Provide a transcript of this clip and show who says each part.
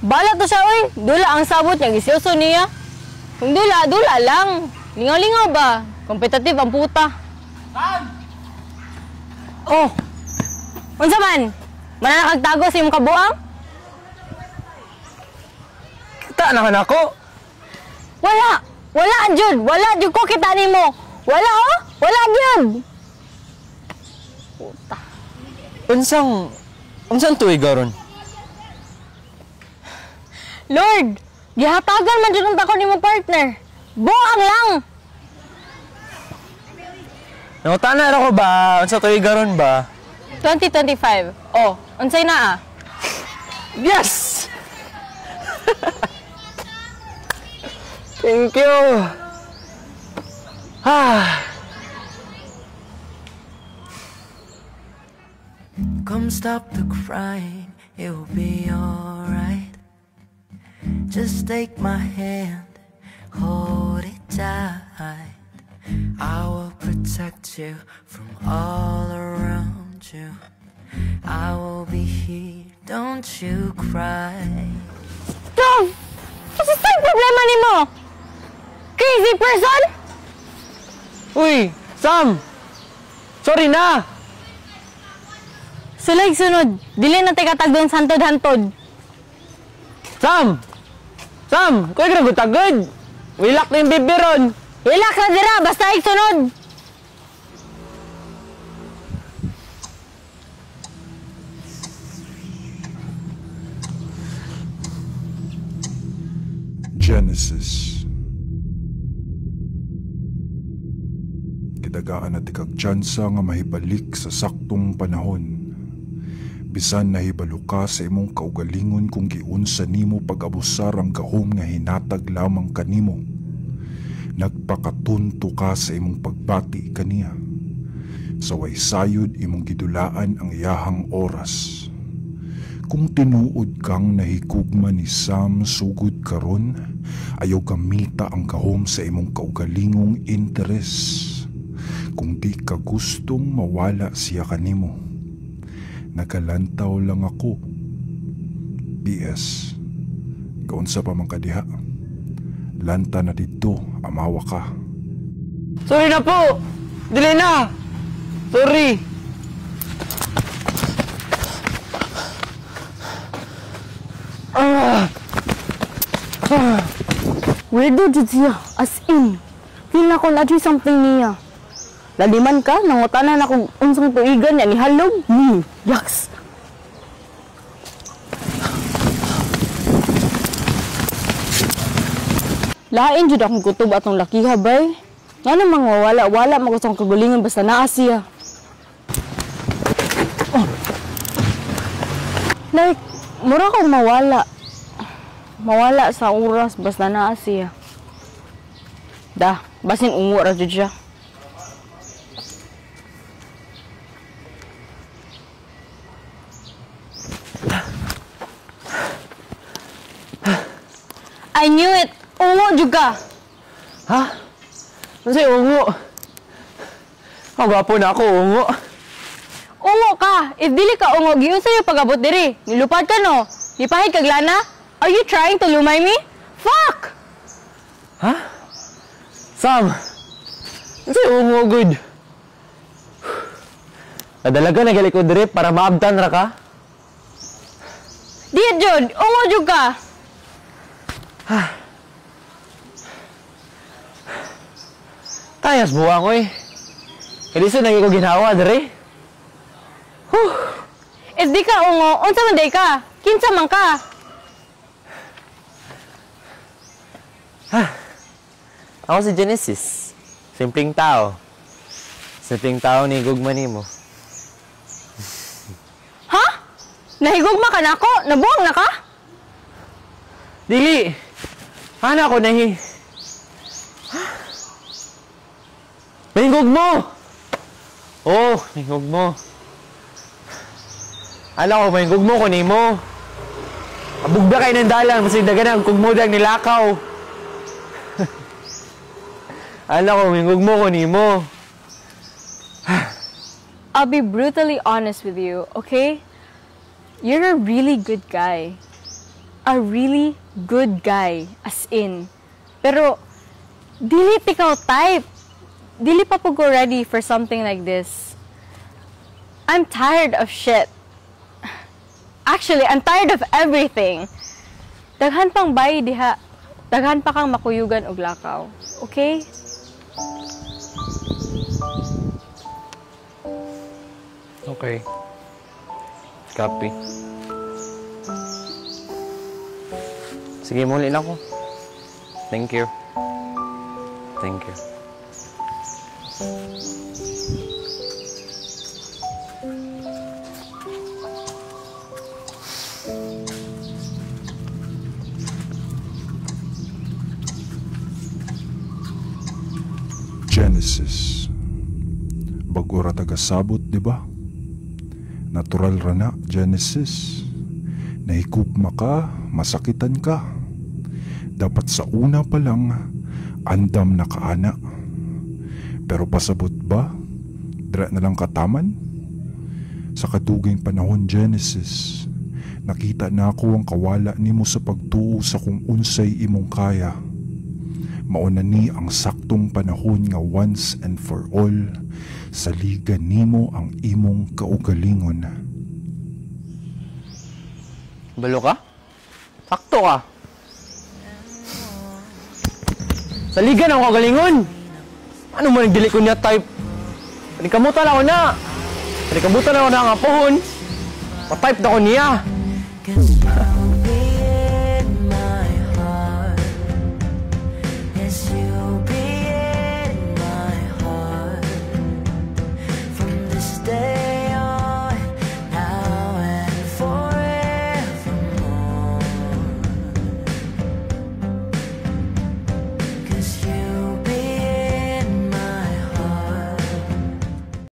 Speaker 1: Bala to siya, oy. Dula ang sabot niya, gisyoso niya. Kung dula, dula lang. Lingaw-lingaw ba? Kompetitive ang puta. Oh! Unsa man? Mananakagtago sa iyong kabuang?
Speaker 2: Kita naman ako.
Speaker 1: Wala! Wala, Jud! Wala, Jud ko kita ni mo! Wala, oh! Wala, Jud! Puta.
Speaker 2: Unsang tuig garon?
Speaker 1: Lord! Gihatagan man Jud ang tako ni mo partner. Buang lang!
Speaker 2: Nangutana ako ba? Unsang tuig garon ba?
Speaker 1: 2025. Oh, unsay na ah?
Speaker 2: Yes! Thank you!
Speaker 3: Come stop the crying, it will be alright. Just take my hand, hold it tight. I will protect you from all around you. I will be here, don't you cry.
Speaker 1: Tom! Ano sa problema ni mo? Crazy person?
Speaker 2: Uy! Sam! Sorry na!
Speaker 1: Sulay sunod. Dili na tayo katagdong santod-hantod.
Speaker 2: Sam! Sam! Kuya gragutagod! Wilak na yung bibiron!
Speaker 1: Hilak na dira, basta iksunod.
Speaker 4: Genesis. Kidagaan na tikag tsansa nga mahibalik sa saktong panahon. Bisan nahibalo ka sa imong kaugalingon kung giunsa nimo pag-abusar ang gahom nga hinatag lamang kanimo. Nagpakatunto ka sa imong pagbati kaniya. Sa way sayod imong gidulaan ang iyahang oras. Kung tinuod kang nahigugma ni Sam sugod karon, ayaw kamita ang gahom sa imong kaugalingong interes. Kung di ka gustong mawala siya kanimo, nagalantaw lang ako. PS, kaunsa pa man kadiha, lanta na dito, amawa ka.
Speaker 2: Sorry na po! Dili na! Sorry!
Speaker 1: Weirdo jud siya. As in. Feel na ko na dyan something niya. Laliman ka, nangutanan akong unsang tuigan niya ni halog. Yaks! Lain jud akong kutob atong lakiha, bay. Nga namang wala magusang kagulingan basta naa siya. Oh. Like, mura akong mawala. Mawala sa oras basta naa siya. Basin ungo ra jud siya. I knew it! Ungo juga!
Speaker 2: Ha? Ano sa'yo, ungo? Ang gwapo na ako, ungo.
Speaker 1: Ungo ka! If dili ka ungo, giyon sa'yo pag-abot diri. Nilupad ka no? Nipahid kag lana? Are you trying to lumay me? Fuck!
Speaker 2: Ha? Sam! Ano sa'yo, ungo, good? Nadalaga na gali ko diri para maabtan ra ka?
Speaker 1: Di jud, ungo juga!
Speaker 2: Tayas buwang, oy. Kaliso nagi ko ginawa diri.
Speaker 1: If di ka ungo, unsa man day ka? Kinsa man ka?
Speaker 2: Ako si Genesis. Simpleng tao. Simpleng tao ni gugma nimo.
Speaker 1: Ha? Nahigugma ka na ako? Nabuang na ka?
Speaker 2: Dili! Ano ako nahi? Mahingog mo! Oh, mahingog mo. Alam ko, mahingog mo ko nimo. Abugda kayo ng dalang, masig dagan ang kugmudag nilakaw. Alam ko, mahingog mo ko nimo.
Speaker 1: I'll be brutally honest with you, okay? You're a really good guy. a really good guy, as in. Pero, dili ikaw type. Dili pa po go ready for something like this. I'm tired of shit. Actually, I'm tired of everything. Daghan pang bayi diha. Daghan pa kang makuyugan og lakaw. Okay?
Speaker 2: Okay. Copy. Sige, muli na ako. Thank you. Thank you.
Speaker 4: Genesis. Bago ra tagasabot, di ba? Natural ra na, Genesis. Nahikugma ka, masakitan ka. Dapat sa una pa lang, andam na kaana. Pero pasabot ba? Dira na lang kataman? Sa kaduging panahon, Genesis, nakita na ako ang kawala nimo sa pagtuo sa kung unsay imong kaya. Mauna ni ang saktong panahon nga once and for all, saligan nimo ang imong kaugalingon.
Speaker 2: Balo ka? Sakto ka. Saligan ang kagalingon. Ano mo nagdili ko niya type? Panikamutan ako na. Panikamutan ako na nga pohon. Pa-type na ko niya.